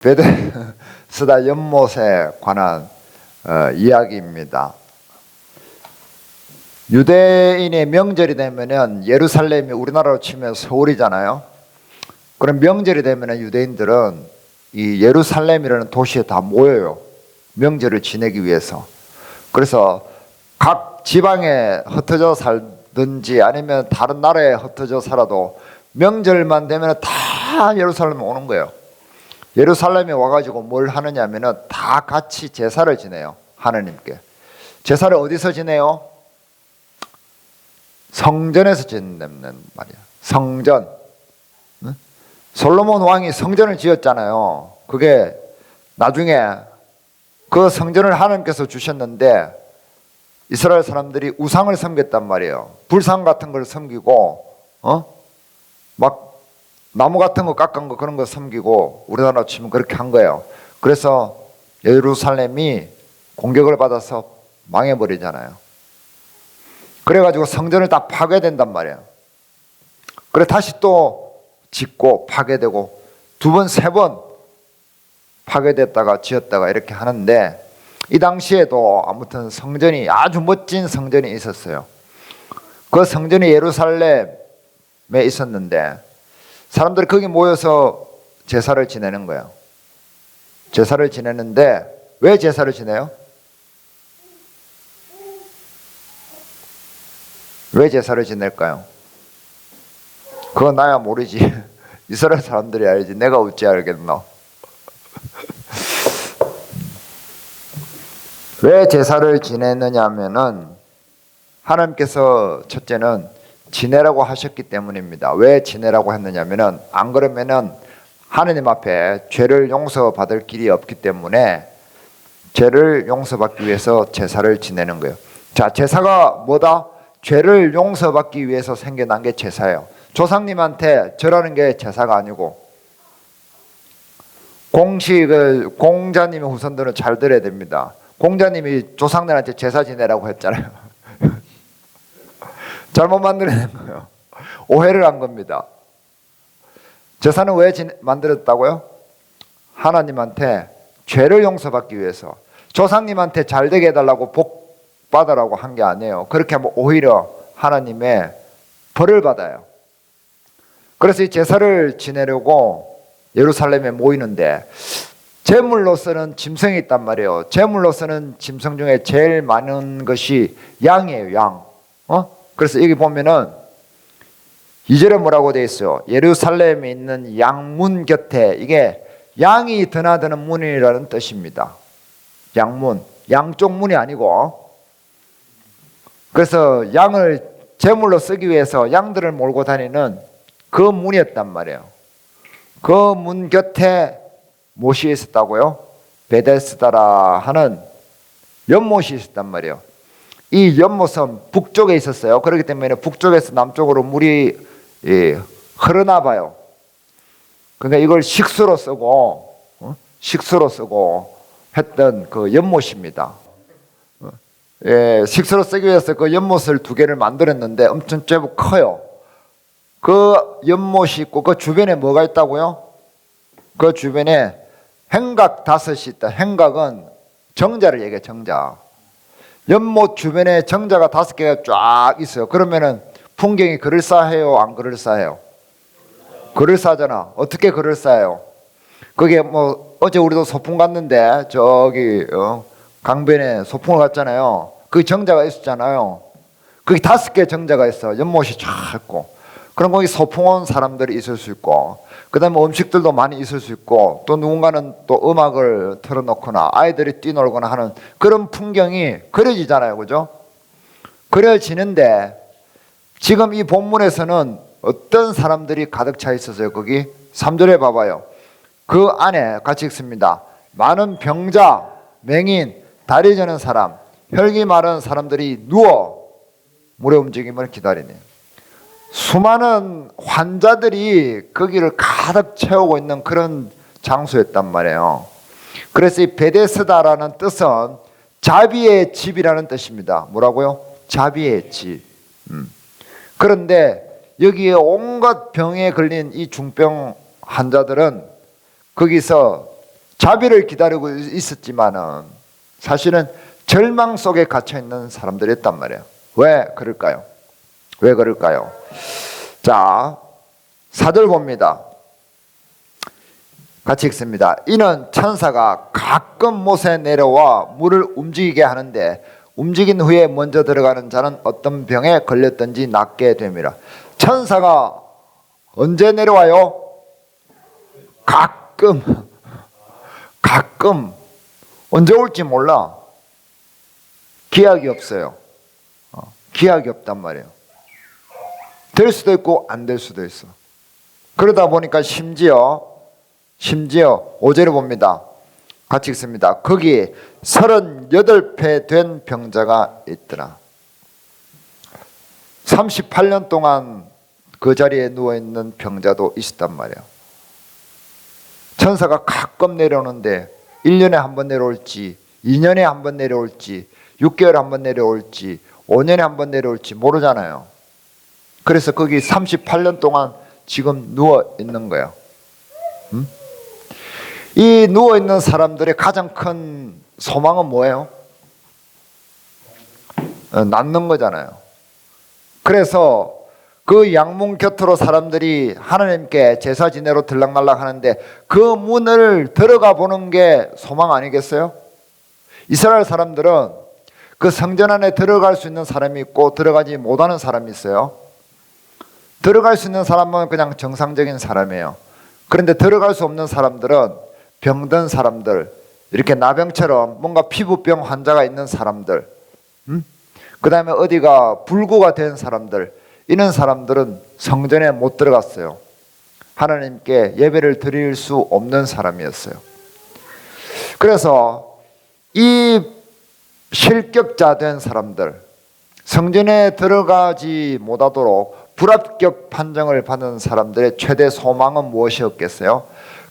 베데스다 연못에 관한 이야기입니다. 유대인의 명절이 되면은 예루살렘이 우리나라로 치면 서울이잖아요. 그럼 명절이 되면은 유대인들은 이 예루살렘이라는 도시에 다 모여요. 명절을 지내기 위해서. 그래서 각 지방에 흩어져 살든지 아니면 다른 나라에 흩어져 살아도 명절만 되면 다 예루살렘에 오는 거예요. 예루살렘에 와가지고 뭘 하느냐 하면은 다 같이 제사를 지내요. 하느님께. 제사를 어디서 지내요? 성전에서 지낸다는 말이야. 성전. 솔로몬 왕이 성전을 지었잖아요. 그게 나중에 그 성전을 하나님께서 주셨는데 이스라엘 사람들이 우상을 섬겼단 말이에요. 불상 같은 걸 섬기고 막 나무 같은 거 깎은 거 그런 거 섬기고 우리나라 치면 그렇게 한 거예요. 그래서 예루살렘이 공격을 받아서 망해버리잖아요. 그래가지고 성전을 다 파괴된단 말이에요. 그래 다시 또 짓고 파괴되고 두 번, 세 번 파괴됐다가 지었다가 이렇게 하는데 이 당시에도 아무튼 성전이 아주 멋진 성전이 있었어요. 그 성전이 예루살렘에 있었는데 사람들이 거기 모여서 제사를 지내는 거예요. 제사를 지내는데 왜 제사를 지내요? 왜 제사를 지낼까요? 그건 나야 모르지. 이스라엘 사람들이 알지. 내가 어찌 알겠노? 왜 제사를 지내느냐 하면은 하나님께서 첫째는 지내라고 하셨기 때문입니다. 왜 지내라고 했느냐면은 안 그러면은 하나님 앞에 죄를 용서받을 길이 없기 때문에 죄를 용서받기 위해서 제사를 지내는 거예요. 자, 제사가 뭐다? 죄를 용서받기 위해서 생겨난 게 제사예요. 조상님한테 절하는 게 제사가 아니고 공자님의 후손들은 잘 들어야 됩니다. 공자님이 조상들한테 제사 지내라고 했잖아요. 잘못 만들어낸 거예요. 오해를 한 겁니다. 제사는 왜 만들었다고요? 하나님한테 죄를 용서받기 위해서 조상님한테 잘 되게 해달라고 복 받으라고 한 게 아니에요. 그렇게 하면 오히려 하나님의 벌을 받아요. 그래서 이 제사를 지내려고 예루살렘에 모이는데 제물로서는 짐승이 있단 말이에요. 제물로서는 짐승 중에 제일 많은 것이 양이에요. 양. 그래서 여기 보면은 2절에 뭐라고 되어 있어요? 예루살렘에 있는 양문 곁에, 이게 양이 드나드는 문이라는 뜻입니다. 양문, 양쪽 문이 아니고. 그래서 양을 제물로 쓰기 위해서 양들을 몰고 다니는 그 문이었단 말이에요. 그 문 곁에 못이 있었다고요? 베데스다라 하는 연못이 있었단 말이에요. 이 연못은 북쪽에 있었어요. 그렇기 때문에 북쪽에서 남쪽으로 물이 흐르나 봐요. 그러니까 이걸 식수로 쓰고 했던 그 연못입니다. 식수로 쓰기 위해서 그 연못을 두 개를 만들었는데 엄청 제법 커요. 그 연못이 있고 그 주변에 뭐가 있다고요? 그 주변에 행각 5이 있다. 행각은 정자를 얘기해. 정자. 연못 주변에 정자가 5개가 쫙 있어요. 그러면은 풍경이 그럴싸해요? 안 그럴싸해요? 그럴싸하잖아. 어떻게 그럴싸해요? 그게 뭐 어제 우리도 소풍 갔는데 저기 강변에 소풍을 갔잖아요. 그 정자가 있었잖아요. 거기 5개 정자가 있어. 연못이 쫙 있고. 그럼 거기 소풍 온 사람들이 있을 수 있고, 그 다음에 음식들도 많이 있을 수 있고, 또 누군가는 또 음악을 틀어놓거나 아이들이 뛰놀거나 하는 그런 풍경이 그려지잖아요. 그죠? 그려지는데 지금 이 본문에서는 어떤 사람들이 가득 차 있었어요. 거기 3절에 봐봐요. 그 안에 같이 읽습니다. 많은 병자, 맹인, 다리 저는 사람, 혈기 마른 사람들이 누워 물의 움직임을 기다리네. 수많은 환자들이 거기를 가득 채우고 있는 그런 장소였단 말이에요. 그래서 이 베데스다라는 뜻은 자비의 집이라는 뜻입니다. 뭐라고요? 자비의 집. 그런데 여기에 온갖 병에 걸린 이 중병 환자들은 거기서 자비를 기다리고 있었지만은 사실은 절망 속에 갇혀 있는 사람들이었단 말이에요. 왜 그럴까요? 왜 그럴까요? 자, 4절 봅니다. 같이 읽습니다. 이는 천사가 가끔 못에 내려와 물을 움직이게 하는데 움직인 후에 먼저 들어가는 자는 어떤 병에 걸렸든지 낫게 됨이라. 천사가 언제 내려와요? 가끔. 언제 올지 몰라. 기약이 없어요. 기약이 없단 말이에요. 될 수도 있고 안 될 수도 있어. 그러다 보니까 심지어 5절에 봅니다. 같이 읽습니다. 거기 38배 된 병자가 있더라. 38년 동안 그 자리에 누워있는 병자도 있었단 말이에요. 천사가 가끔 내려오는데 1년에 한 번 내려올지 2년에 한 번 내려올지 6개월에 한 번 내려올지 5년에 한 번 내려올지 모르잖아요. 그래서 거기 38년 동안 지금 누워있는 거예요. 이 누워있는 사람들의 가장 큰 소망은 뭐예요? 낫는 거잖아요. 그래서 그 양문 곁으로 사람들이 하나님께 제사 지내러 들락날락 하는데 그 문을 들어가 보는 게 소망 아니겠어요? 이스라엘 사람들은 그 성전 안에 들어갈 수 있는 사람이 있고 들어가지 못하는 사람이 있어요. 들어갈 수 있는 사람은 그냥 정상적인 사람이에요. 그런데 들어갈 수 없는 사람들은 병든 사람들, 이렇게 나병처럼 뭔가 피부병 환자가 있는 사람들, 그 다음에 어디가 불구가 된 사람들, 이런 사람들은 성전에 못 들어갔어요. 하나님께 예배를 드릴 수 없는 사람이었어요. 그래서 이 실격자 된 사람들, 성전에 들어가지 못하도록 불합격 판정을 받은 사람들의 최대 소망은 무엇이었겠어요?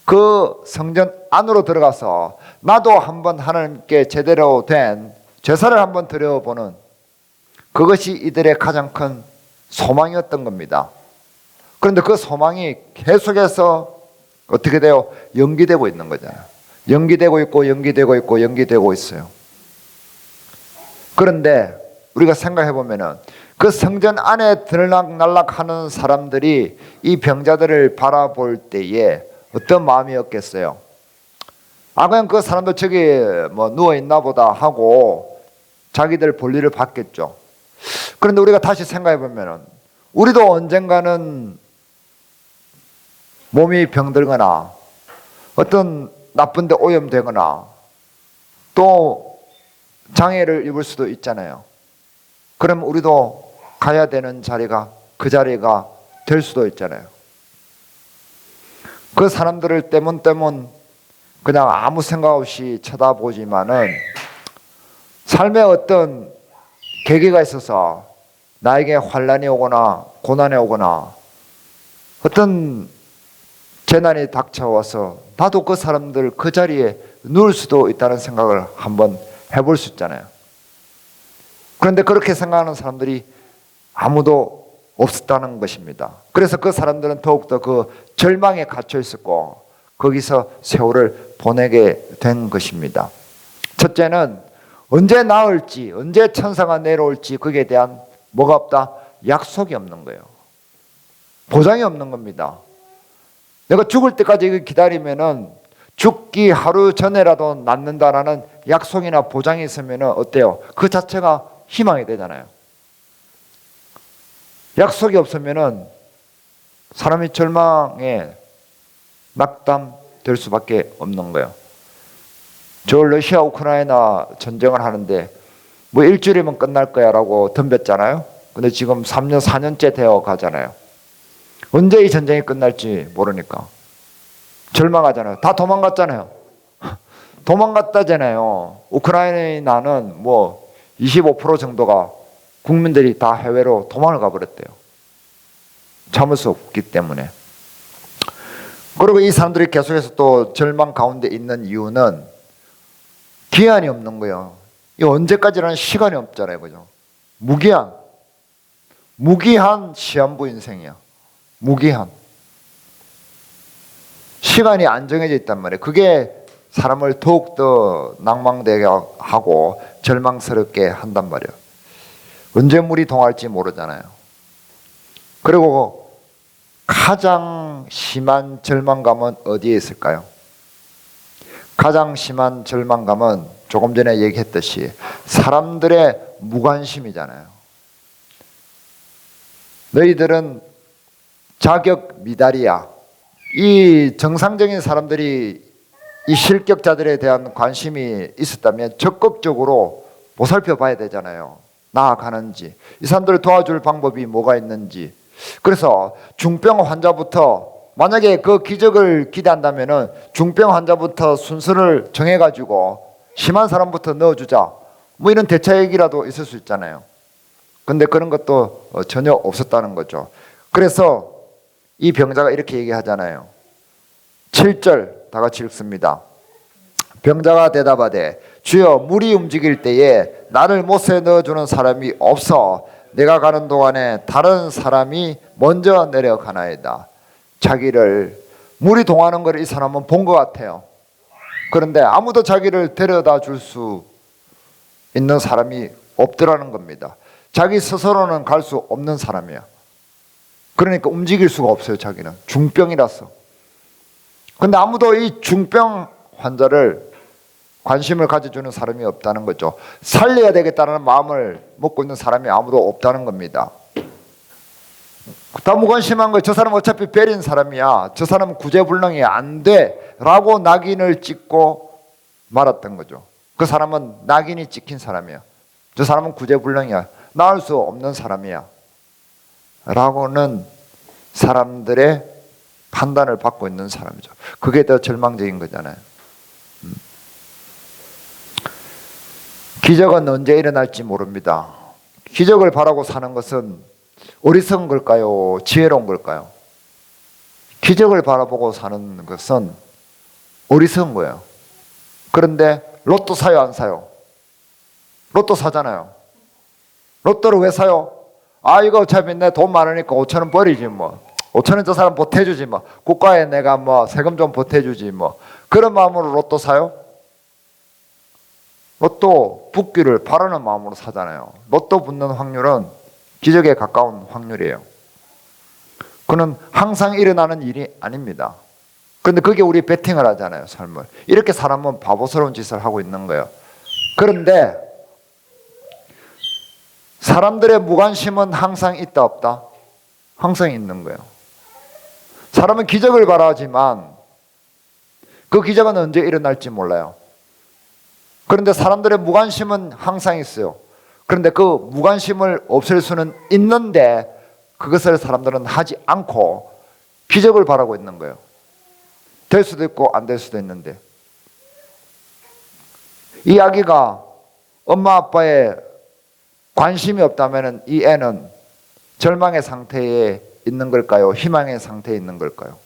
그 성전 안으로 들어가서 나도 한번 하나님께 제대로 된 제사를 한번 드려보는, 그것이 이들의 가장 큰 소망이었던 겁니다. 그런데 그 소망이 계속해서 어떻게 돼요? 연기되고 있는 거잖아요. 연기되고 있어요. 그런데 우리가 생각해 보면은 그 성전 안에 들락날락하는 사람들이 이 병자들을 바라볼 때에 어떤 마음이었겠어요? 그냥 그 사람들 저기 뭐 누워 있나 보다 하고 자기들 볼일을 봤겠죠. 그런데 우리가 다시 생각해 보면은 우리도 언젠가는 몸이 병들거나 어떤 나쁜 데 오염되거나 또 장애를 입을 수도 있잖아요. 그럼 우리도 가야 되는 자리가 그 자리가 될 수도 있잖아요. 그 사람들을 때문 그냥 아무 생각 없이 쳐다보지만은 삶에 어떤 계기가 있어서 나에게 환난이 오거나 고난이 오거나 어떤 재난이 닥쳐와서 나도 그 사람들 그 자리에 누울 수도 있다는 생각을 한번 해볼 수 있잖아요. 그런데 그렇게 생각하는 사람들이 아무도 없었다는 것입니다. 그래서 그 사람들은 더욱더 그 절망에 갇혀 있었고 거기서 세월을 보내게 된 것입니다. 첫째는 언제 나을지, 언제 천사가 내려올지 거기에 대한 뭐가 없다? 약속이 없는 거예요. 보장이 없는 겁니다. 내가 죽을 때까지 기다리면은 죽기 하루 전에라도 낫는다라는 약속이나 보장이 있으면 어때요? 그 자체가 희망이 되잖아요. 약속이 없으면 사람이 절망에 낙담될 수밖에 없는 거예요. 저 러시아 우크라이나 전쟁을 하는데 뭐 일주일이면 끝날 거야 라고 덤볐잖아요. 근데 지금 3년 4년째 되어 가잖아요. 언제 이 전쟁이 끝날지 모르니까 절망하잖아요. 다 도망갔잖아요. 도망갔다잖아요. 우크라이나는 뭐 25% 정도가 국민들이 다 해외로 도망을 가버렸대요. 참을 수 없기 때문에. 그리고 이 사람들이 계속해서 또 절망 가운데 있는 이유는 기한이 없는 거예요. 이 언제까지라는 시간이 없잖아요. 그죠? 무기한 시한부 인생이야. 무기한. 시간이 안 정해져 있단 말이에요. 그게 사람을 더욱더 낭망되게 하고 절망스럽게 한단 말이에요. 언제 물이 동할지 모르잖아요. 그리고 가장 심한 절망감은 어디에 있을까요? 가장 심한 절망감은 조금 전에 얘기했듯이 사람들의 무관심이잖아요. 너희들은 자격 미달이야. 이 정상적인 사람들이 이 실격자들에 대한 관심이 있었다면 적극적으로 보살펴 봐야 되잖아요. 나아가는지, 이 사람들을 도와줄 방법이 뭐가 있는지. 그래서 중병 환자부터, 만약에 그 기적을 기대한다면 중병 환자부터 순서를 정해가지고 심한 사람부터 넣어주자, 뭐 이런 대책이라도 있을 수 있잖아요. 근데 그런 것도 전혀 없었다는 거죠. 그래서 이 병자가 이렇게 얘기하잖아요. 7절 다 같이 읽습니다. 병자가 대답하되 주여, 물이 움직일 때에 나를 못에 넣어주는 사람이 없어 내가 가는 동안에 다른 사람이 먼저 내려가나이다. 자기를 물이 동하는 걸 이 사람은 본 것 같아요. 그런데 아무도 자기를 데려다 줄 수 있는 사람이 없더라는 겁니다. 자기 스스로는 갈 수 없는 사람이야. 그러니까 움직일 수가 없어요. 자기는 중병이라서. 근데 아무도 이 중병 환자를 관심을 가져주는 사람이 없다는 거죠. 살려야 되겠다는 마음을 먹고 있는 사람이 아무도 없다는 겁니다. 다 무관심한 거예요. 저 사람 어차피 베린 사람이야. 저 사람은 구제불능이 안 돼 라고 낙인을 찍고 말았던 거죠. 그 사람은 낙인이 찍힌 사람이야. 저 사람은 구제불능이야. 나을 수 없는 사람이야 라고는 사람들의 판단을 받고 있는 사람이죠. 그게 더 절망적인 거잖아요. 기적은 언제 일어날지 모릅니다. 기적을 바라고 사는 것은 어리석은 걸까요? 지혜로운 걸까요? 기적을 바라보고 사는 것은 어리석은 거예요. 그런데 로또 사요, 안 사요? 로또 사잖아요. 로또를 왜 사요? 아, 이거 어차피 내 돈 많으니까 5천 원 버리지 뭐. 5천 원 저 사람 보태주지 뭐. 국가에 내가 뭐 세금 좀 보태주지 뭐. 그런 마음으로 로또 사요? 로또 붙기를 바라는 마음으로 사잖아요. 로또 붙는 확률은 기적에 가까운 확률이에요. 그는 항상 일어나는 일이 아닙니다. 그런데 그게 우리 베팅을 하잖아요, 삶을. 이렇게 사람은 바보스러운 짓을 하고 있는 거예요. 그런데 사람들의 무관심은 항상 있다 없다? 항상 있는 거예요. 사람은 기적을 바라지만 그 기적은 언제 일어날지 몰라요. 그런데 사람들의 무관심은 항상 있어요. 그런데 그 무관심을 없앨 수는 있는데 그것을 사람들은 하지 않고 기적을 바라고 있는 거예요. 될 수도 있고 안 될 수도 있는데, 이 아기가 엄마 아빠의 관심이 없다면 이 애는 절망의 상태에 있는 걸까요? 희망의 상태에 있는 걸까요?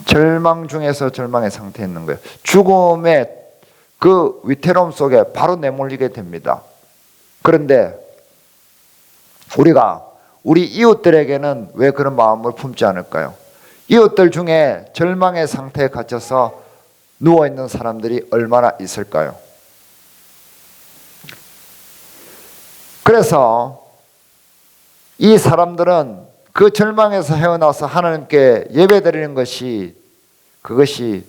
절망 중에서 절망의 상태에 있는 거예요. 죽음의 그 위태로움 속에 바로 내몰리게 됩니다. 그런데 우리가 우리 이웃들에게는 왜 그런 마음을 품지 않을까요? 이웃들 중에 절망의 상태에 갇혀서 누워있는 사람들이 얼마나 있을까요? 그래서 이 사람들은 그 절망에서 헤어나서 하나님께 예배드리는 것이, 그것이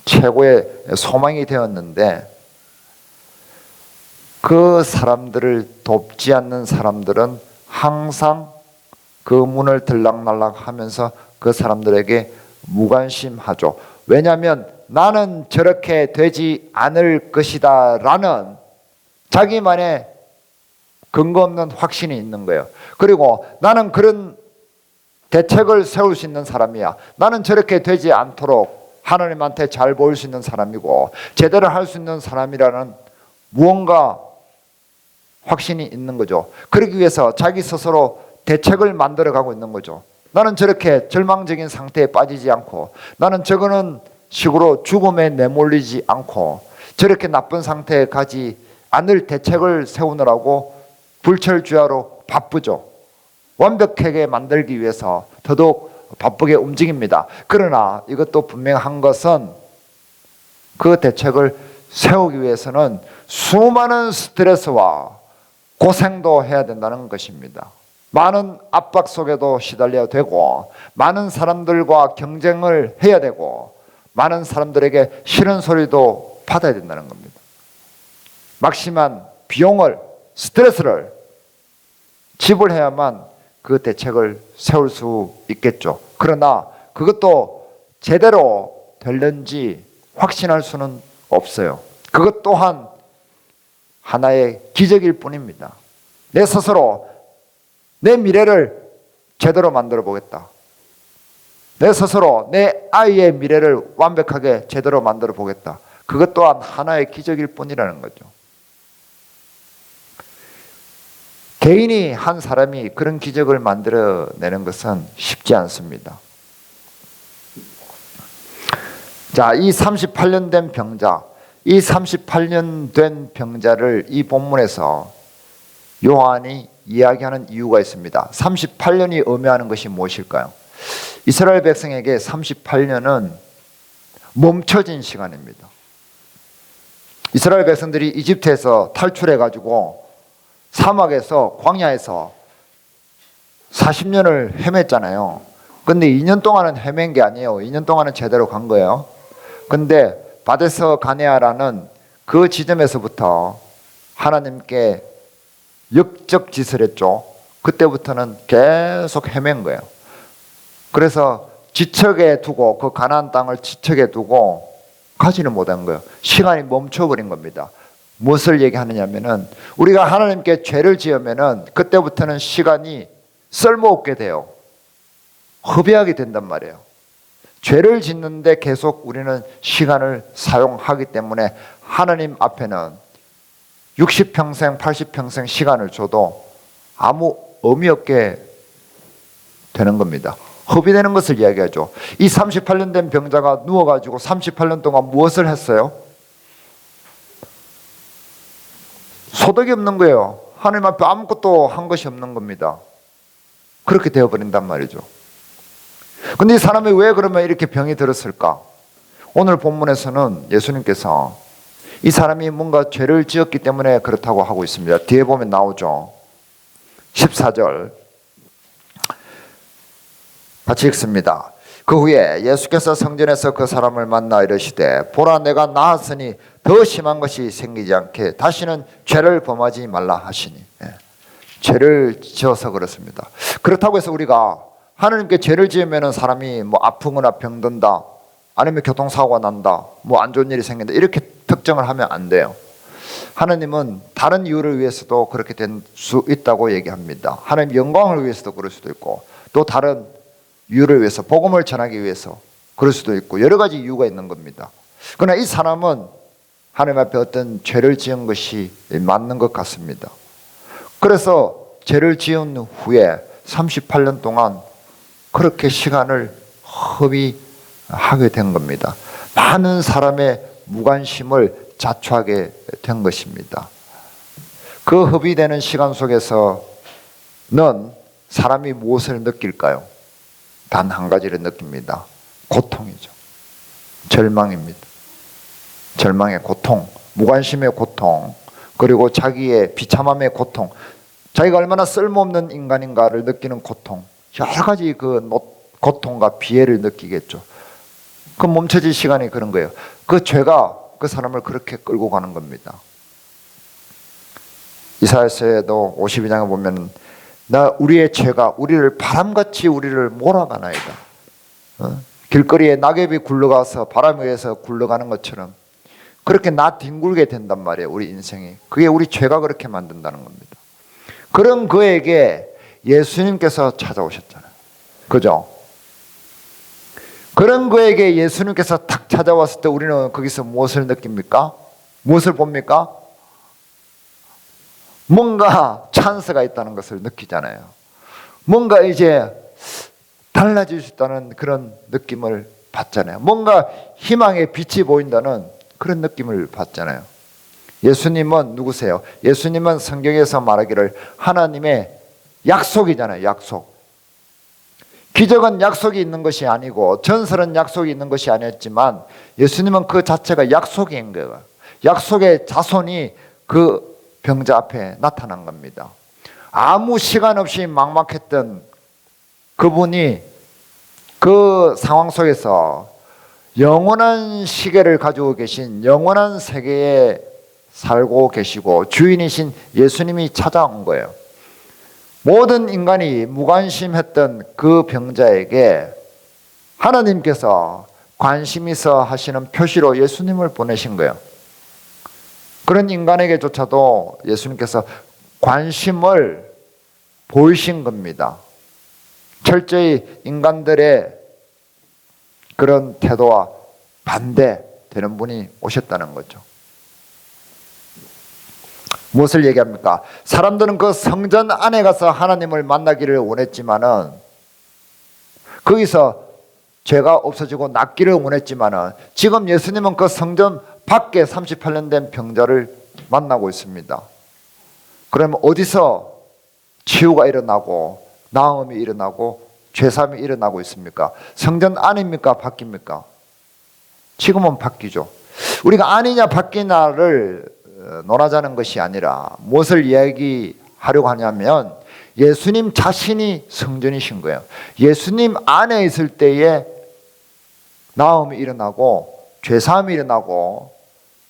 최고의 소망이 되었는데, 그 사람들을 돕지 않는 사람들은 항상 그 문을 들락날락 하면서 그 사람들에게 무관심하죠. 왜냐하면 나는 저렇게 되지 않을 것이다 라는 자기만의 근거 없는 확신이 있는 거예요. 그리고 나는 그런 대책을 세울 수 있는 사람이야. 나는 저렇게 되지 않도록 하나님한테 잘 보일 수 있는 사람이고 제대로 할 수 있는 사람이라는 무언가 확신이 있는 거죠. 그러기 위해서 자기 스스로 대책을 만들어가고 있는 거죠. 나는 저렇게 절망적인 상태에 빠지지 않고, 나는 저거는 식으로 죽음에 내몰리지 않고 저렇게 나쁜 상태에 가지 않을 대책을 세우느라고 불철주야로 바쁘죠. 완벽하게 만들기 위해서 더더욱 바쁘게 움직입니다. 그러나 이것도 분명한 것은 그 대책을 세우기 위해서는 수많은 스트레스와 고생도 해야 된다는 것입니다. 많은 압박 속에도 시달려야 되고, 많은 사람들과 경쟁을 해야 되고, 많은 사람들에게 싫은 소리도 받아야 된다는 겁니다. 막심한 비용을, 스트레스를 지불해야만 그 대책을 세울 수 있겠죠. 그러나 그것도 제대로 될는지 확신할 수는 없어요. 그것 또한 하나의 기적일 뿐입니다. 내 스스로 내 미래를 제대로 만들어 보겠다. 내 스스로 내 아이의 미래를 완벽하게 제대로 만들어 보겠다. 그것 또한 하나의 기적일 뿐이라는 거죠. 개인이 한 사람이 그런 기적을 만들어내는 것은 쉽지 않습니다. 자, 이 38년 된 병자, 이 38년 된 병자를 이 본문에서 요한이 이야기하는 이유가 있습니다. 38년이 의미하는 것이 무엇일까요? 이스라엘 백성에게 38년은 멈춰진 시간입니다. 이스라엘 백성들이 이집트에서 탈출해가지고 사막에서, 광야에서 40년을 헤맸잖아요. 근데 2년 동안은 헤맨 게 아니에요. 2년 동안은 제대로 간 거예요. 근데 바데스 가네아라는 그 지점에서부터 하나님께 역적짓을 했죠. 그때부터는 계속 헤맨 거예요. 그래서 지척에 두고, 그 가나안 땅을 지척에 두고 가지는 못한 거예요. 시간이 멈춰버린 겁니다. 무엇을 얘기하느냐면은 우리가 하나님께 죄를 지으면은 그때부터는 시간이 쓸모없게 돼요. 허비하게 된단 말이에요. 죄를 짓는데 계속 우리는 시간을 사용하기 때문에 하나님 앞에는 60평생, 80평생 시간을 줘도 아무 의미 없게 되는 겁니다. 허비되는 것을 이야기하죠. 이 38년 된 병자가 누워가지고 38년 동안 무엇을 했어요? 소득이 없는 거예요. 하나님 앞에 아무것도 한 것이 없는 겁니다. 그렇게 되어버린단 말이죠. 근데 이 사람이 왜 그러면 이렇게 병이 들었을까? 오늘 본문에서는 예수님께서 이 사람이 뭔가 죄를 지었기 때문에 그렇다고 하고 있습니다. 뒤에 보면 나오죠. 14절 같이 읽습니다. 그 후에 예수께서 성전에서 그 사람을 만나 이르시되 보라 내가 나았으니 더 심한 것이 생기지 않게 다시는 죄를 범하지 말라 하시니. 죄를 지어서 그렇습니다. 그렇다고 해서 우리가 하나님께 죄를 지으면 사람이 뭐 아프거나 병든다, 아니면 교통사고가 난다, 뭐 안 좋은 일이 생긴다, 이렇게 특정을 하면 안 돼요. 하나님은 다른 이유를 위해서도 그렇게 될 수 있다고 얘기합니다. 하나님 영광을 위해서도 그럴 수도 있고, 또 다른 이유를 위해서, 복음을 전하기 위해서 그럴 수도 있고, 여러 가지 이유가 있는 겁니다. 그러나 이 사람은 하나님 앞에 어떤 죄를 지은 것이 맞는 것 같습니다. 그래서 죄를 지은 후에 38년 동안 그렇게 시간을 허비하게 된 겁니다. 많은 사람의 무관심을 자초하게 된 것입니다. 그 허비되는 시간 속에서는 사람이 무엇을 느낄까요? 단 한 가지를 느낍니다. 고통이죠. 절망입니다. 절망의 고통, 무관심의 고통, 그리고 자기의 비참함의 고통, 자기가 얼마나 쓸모없는 인간인가를 느끼는 고통, 여러 가지 그 고통과 비애를 느끼겠죠. 그 멈춰질 시간이 그런 거예요. 그 죄가 그 사람을 그렇게 끌고 가는 겁니다. 이사야서에도 52장에 보면 우리의 죄가 우리를 바람같이 우리를 몰아가나이다. 길거리에 낙엽이 굴러가서 바람 위에서 굴러가는 것처럼 그렇게 나 뒹굴게 된단 말이에요. 우리 인생이. 그게 우리 죄가 그렇게 만든다는 겁니다. 그런 그에게 예수님께서 찾아오셨잖아요. 그죠? 그런 그에게 예수님께서 탁 찾아왔을 때 우리는 거기서 무엇을 느낍니까? 무엇을 봅니까? 뭔가 찬스가 있다는 것을 느끼잖아요. 뭔가 이제 달라질 수 있다는 그런 느낌을 받잖아요. 뭔가 희망의 빛이 보인다는 그런 느낌을 받잖아요. 예수님은 누구세요? 예수님은 성경에서 말하기를 하나님의 약속이잖아요. 약속. 기적은 약속이 있는 것이 아니고 전설은 약속이 있는 것이 아니었지만 예수님은 그 자체가 약속인 거예요. 약속의 자손이 그 병자 앞에 나타난 겁니다. 아무 시간 없이 막막했던 그분이 그 상황 속에서 영원한 시계를 가지고 계신 영원한 세계에 살고 계시고 주인이신 예수님이 찾아온 거예요. 모든 인간이 무관심했던 그 병자에게 하나님께서 관심 있어 하시는 표시로 예수님을 보내신 거예요. 그런 인간에게조차도 예수님께서 관심을 보이신 겁니다. 철저히 인간들의 그런 태도와 반대되는 분이 오셨다는 거죠. 무엇을 얘기합니까? 사람들은 그 성전 안에 가서 하나님을 만나기를 원했지만은, 거기서 죄가 없어지고 낫기를 원했지만은, 지금 예수님은 그 성전 밖에 38년 된 병자를 만나고 있습니다. 그러면 어디서 치유가 일어나고 나음이 일어나고 죄사함이 일어나고 있습니까? 성전 안입니까? 밖입니까? 지금은 밖이죠. 우리가 아니냐 밖이냐를 논하자는 것이 아니라 무엇을 이야기하려고 하냐면 예수님 자신이 성전이신 거예요. 예수님 안에 있을 때에 나음이 일어나고 죄사함이 일어나고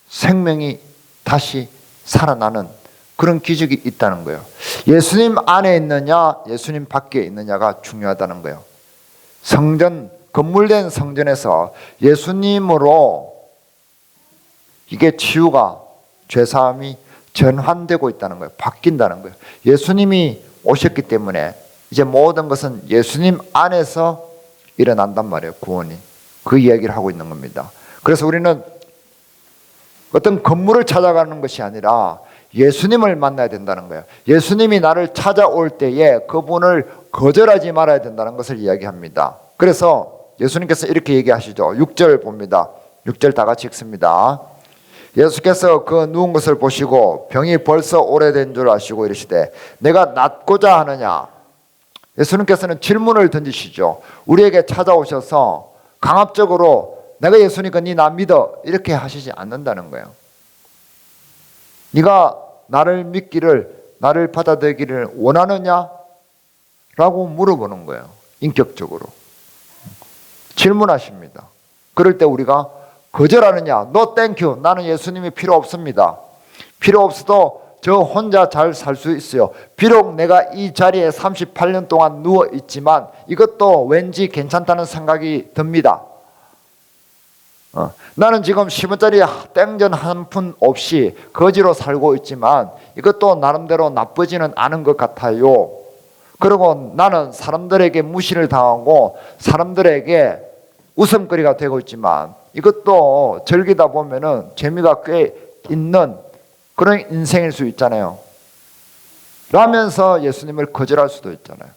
생명이 다시 살아나는 그런 기적이 있다는 거예요. 예수님 안에 있느냐 예수님 밖에 있느냐가 중요하다는 거예요. 성전, 건물된 성전에서 예수님으로 이게 치유가 죄사함이 전환되고 있다는 거예요. 바뀐다는 거예요. 예수님이 오셨기 때문에 이제 모든 것은 예수님 안에서 일어난단 말이에요. 구원이. 그 이야기를 하고 있는 겁니다. 그래서 우리는 어떤 건물을 찾아가는 것이 아니라 예수님을 만나야 된다는 거예요. 예수님이 나를 찾아올 때에 그분을 거절하지 말아야 된다는 것을 이야기합니다. 그래서 예수님께서 이렇게 얘기하시죠. 6절 봅니다. 6절 다 같이 읽습니다. 예수께서 그 누운 것을 보시고 병이 벌써 오래된 줄 아시고 이르시되 내가 낫고자 하느냐. 예수님께서는 질문을 던지시죠. 우리에게 찾아오셔서 강압적으로 내가 예수니까 네 나 믿어 이렇게 하시지 않는다는 거예요. 네가 나를 믿기를, 나를 받아들이기를 원하느냐? 라고 물어보는 거예요. 인격적으로 질문하십니다. 그럴 때 우리가 거절하느냐? No thank you. 나는 예수님이 필요 없습니다. 필요 없어도 저 혼자 잘 살 수 있어요. 비록 내가 이 자리에 38년 동안 누워 있지만 이것도 왠지 괜찮다는 생각이 듭니다. 나는 지금 10원짜리 땡전 한 푼 없이 거지로 살고 있지만 이것도 나름대로 나쁘지는 않은 것 같아요. 그리고 나는 사람들에게 무시를 당하고 사람들에게 웃음거리가 되고 있지만 이것도 즐기다 보면은 재미가 꽤 있는 그런 인생일 수 있잖아요. 라면서 예수님을 거절할 수도 있잖아요.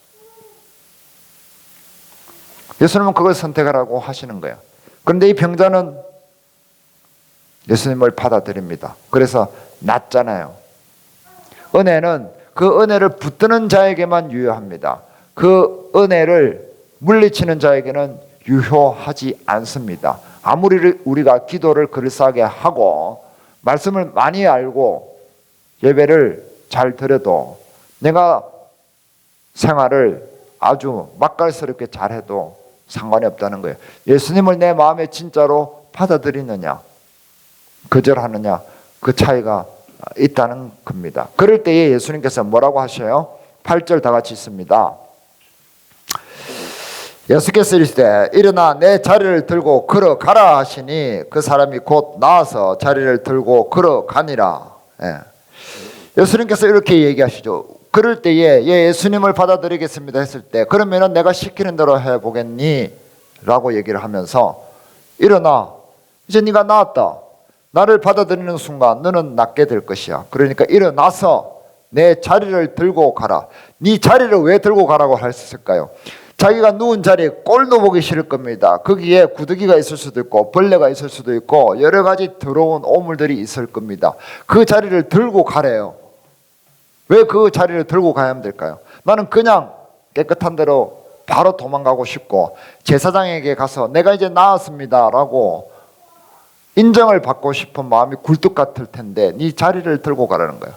예수님은 그걸 선택하라고 하시는 거예요. 그런데 이 병자는 예수님을 받아들입니다. 그래서 낫잖아요. 은혜는 그 은혜를 붙드는 자에게만 유효합니다. 그 은혜를 물리치는 자에게는 유효하지 않습니다. 아무리 우리가 기도를 그럴싸하게 하고 말씀을 많이 알고 예배를 잘 드려도 내가 생활을 아주 맛깔스럽게 잘해도 상관이 없다는 거예요. 예수님을 내 마음에 진짜로 받아들이느냐 거절하느냐 그 차이가 있다는 겁니다. 그럴 때에 예수님께서 뭐라고 하셔요? 8절 다 같이 있습니다. 예수께서 이르시되 일어나 내 자리를 들고 걸어가라 하시니 그 사람이 곧 나와서 자리를 들고 걸어가니라. 예수님께서 이렇게 얘기하시죠. 그럴 때에 예수님을 받아들이겠습니다 했을 때 그러면은 내가 시키는 대로 해보겠니? 라고 얘기를 하면서 일어나 이제 네가 나았다. 나를 받아들이는 순간 너는 낫게 될 것이야. 그러니까 일어나서 내 자리를 들고 가라. 네 자리를 왜 들고 가라고 했을까요? 자기가 누운 자리에 꼴도 보기 싫을 겁니다. 거기에 구더기가 있을 수도 있고 벌레가 있을 수도 있고 여러 가지 더러운 오물들이 있을 겁니다. 그 자리를 들고 가래요. 왜 그 자리를 들고 가야 될까요? 나는 그냥 깨끗한 대로 바로 도망가고 싶고 제사장에게 가서 내가 이제 나았습니다라고 인정을 받고 싶은 마음이 굴뚝 같을 텐데 네 자리를 들고 가라는 거예요.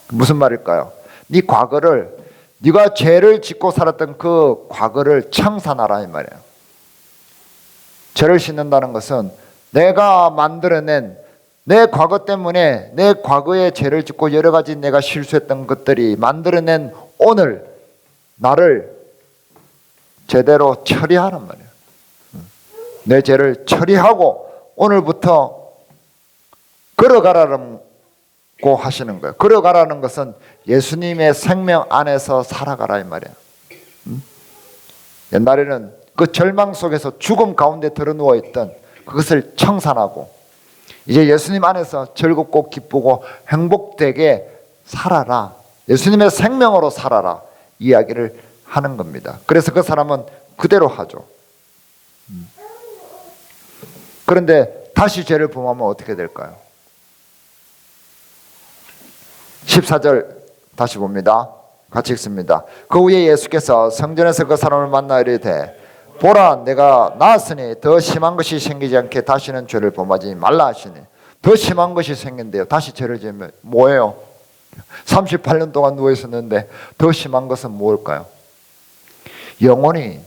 무슨 말일까요? 네 과거를, 네가 죄를 짓고 살았던 그 과거를 청산하라 이 말이에요. 죄를 씻는다는 것은 내가 만들어낸 내 과거 때문에 내 과거에 죄를 짓고 여러 가지 내가 실수했던 것들이 만들어낸 오늘 나를 제대로 처리하란 말이에요. 내 죄를 처리하고 오늘부터 걸어가라고 하시는 거예요. 걸어가라는 것은 예수님의 생명 안에서 살아가라 이 말이에요. 옛날에는 그 절망 속에서 죽음 가운데 들어누워 있던 그것을 청산하고 이제 예수님 안에서 즐겁고 기쁘고 행복되게 살아라. 예수님의 생명으로 살아라. 이야기를 하는 겁니다. 그래서 그 사람은 그대로 하죠. 그런데 다시 죄를 범하면 어떻게 될까요? 14절 다시 봅니다. 같이 읽습니다. 그 후에 예수께서 성전에서 그 사람을 만나 이르되 보라 내가 나았으니 더 심한 것이 생기지 않게 다시는 죄를 범하지 말라 하시니 더 심한 것이 생긴대요. 다시 죄를 지으면 뭐예요? 38년 동안 누워 있었는데 더 심한 것은 무엇일까요? 영원히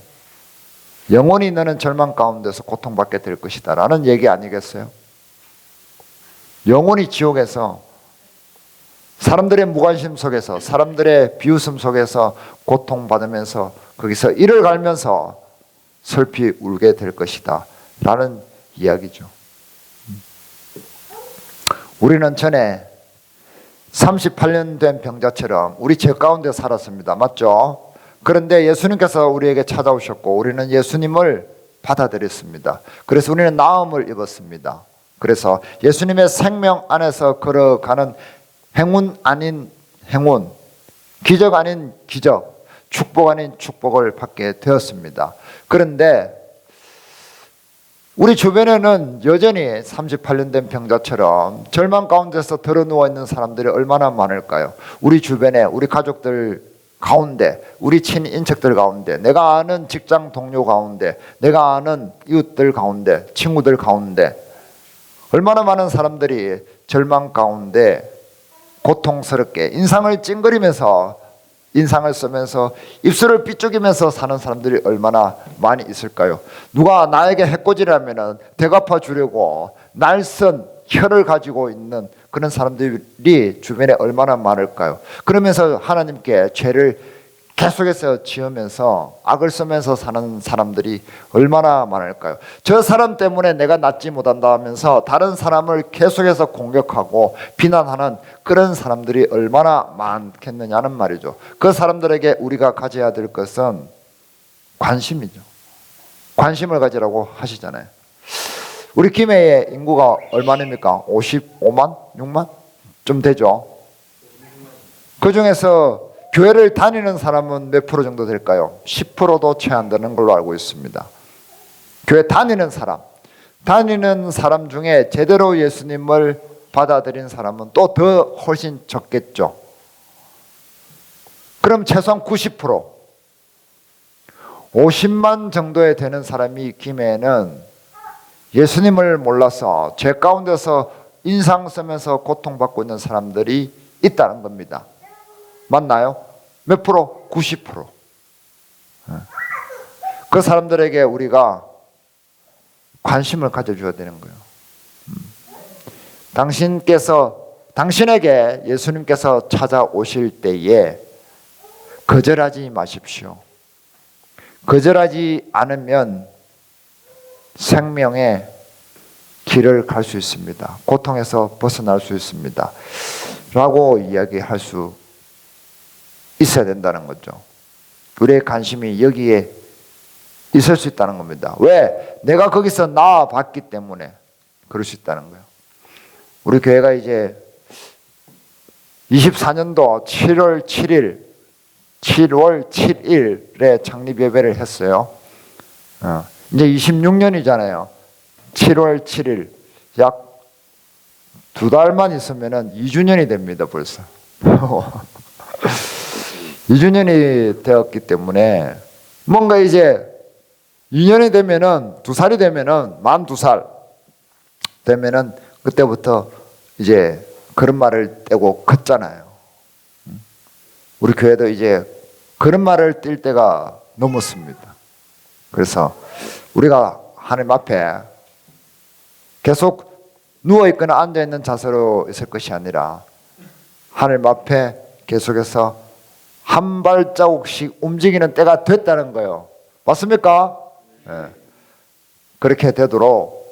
너는 절망 가운데서 고통받게 될 것이다 라는 얘기 아니겠어요? 영원히 지옥에서 사람들의 무관심 속에서 사람들의 비웃음 속에서 고통받으면서 거기서 이를 갈면서 슬피 울게 될 것이다 라는 이야기죠. 우리는 전에 38년 된 병자처럼 우리 죄 가운데 살았습니다. 맞죠? 그런데 예수님께서 우리에게 찾아오셨고 우리는 예수님을 받아들였습니다. 그래서 우리는 나음을 입었습니다. 그래서 예수님의 생명 안에서 걸어가는 행운 아닌 행운, 기적 아닌 기적, 축복 아닌 축복을 받게 되었습니다. 그런데 우리 주변에는 여전히 38년 된 병자처럼 절망 가운데서 드러누워 있는 사람들이 얼마나 많을까요? 우리 주변에 우리 가족들 가운데, 우리 친인척들 가운데, 내가 아는 직장 동료 가운데, 내가 아는 이웃들 가운데, 친구들 가운데 얼마나 많은 사람들이 절망 가운데 고통스럽게 인상을 찡그리면서 인상을 쓰면서 입술을 삐죽이면서 사는 사람들이 얼마나 많이 있을까요? 누가 나에게 해코지라면 대갚아 주려고 날선 혀를 가지고 있는 그런 사람들이 주변에 얼마나 많을까요? 그러면서 하나님께 죄를 계속해서 지으면서 악을 쓰면서 사는 사람들이 얼마나 많을까요? 저 사람 때문에 내가 낫지 못한다 하면서 다른 사람을 계속해서 공격하고 비난하는 그런 사람들이 얼마나 많겠느냐는 말이죠. 그 사람들에게 우리가 가져야 될 것은 관심이죠. 관심을 가지라고 하시잖아요. 우리 김해의 인구가 얼마입니까? 55만? 6만? 좀 되죠. 그 중에서 교회를 다니는 사람은 몇 프로 정도 될까요? 10%도 채 안 되는 걸로 알고 있습니다. 교회 다니는 사람 중에 제대로 예수님을 받아들인 사람은 또 더 훨씬 적겠죠. 그럼 최소한 90%, 50만 정도에 되는 사람이 김해에는 예수님을 몰라서 죄 가운데서 인상 쓰면서 고통받고 있는 사람들이 있다는 겁니다. 맞나요? 몇 프로? 90%. 그 사람들에게 우리가 관심을 가져줘야 되는 거예요. 당신에게 예수님께서 찾아오실 때에 거절하지 마십시오. 거절하지 않으면 생명의 길을 갈 수 있습니다. 고통에서 벗어날 수 있습니다. 라고 이야기할 수 있어야 된다는 거죠. 우리의 관심이 여기에 있을 수 있다는 겁니다. 왜? 내가 거기서 나아봤기 때문에 그럴 수 있다는 거예요. 우리 교회가 이제 24년도 7월 7일에 창립 예배를 했어요. 이제 26년이잖아요. 7월 7일 약 2달만 있으면 2주년이 됩니다. 벌써 2주년이 되었기 때문에 뭔가 이제 2년이 되면은 2살이 되면은 만 2살 되면은 그때부터 이제 그런 말을 떼고 컸잖아요. 우리 교회도 이제 그런 말을 띨 때가 넘었습니다. 그래서 우리가 하나님 앞에 계속 누워있거나 앉아있는 자세로 있을 것이 아니라 하나님 앞에 계속해서 한 발자국씩 움직이는 때가 됐다는 거예요. 맞습니까? 네. 그렇게 되도록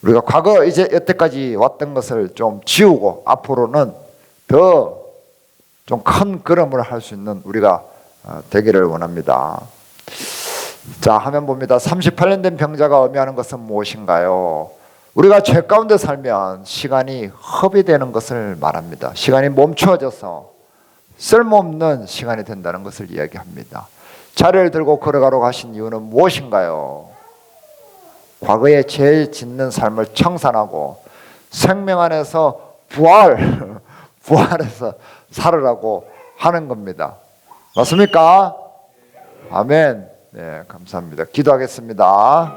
우리가 과거 이제 여태까지 왔던 것을 좀 지우고 앞으로는 더 좀 큰 걸음을 할 수 있는 우리가 되기를 원합니다. 자, 화면 봅니다. 38년 된 병자가 의미하는 것은 무엇인가요? 우리가 죄 가운데 살면 시간이 허비되는 것을 말합니다. 시간이 멈추어져서 쓸모없는 시간이 된다는 것을 이야기합니다. 자리를 들고 걸어가러 가신 이유는 무엇인가요? 과거에 죄 짓는 삶을 청산하고 생명 안에서 부활해서 살으라고 하는 겁니다. 맞습니까? 아멘. 네, 감사합니다. 기도하겠습니다.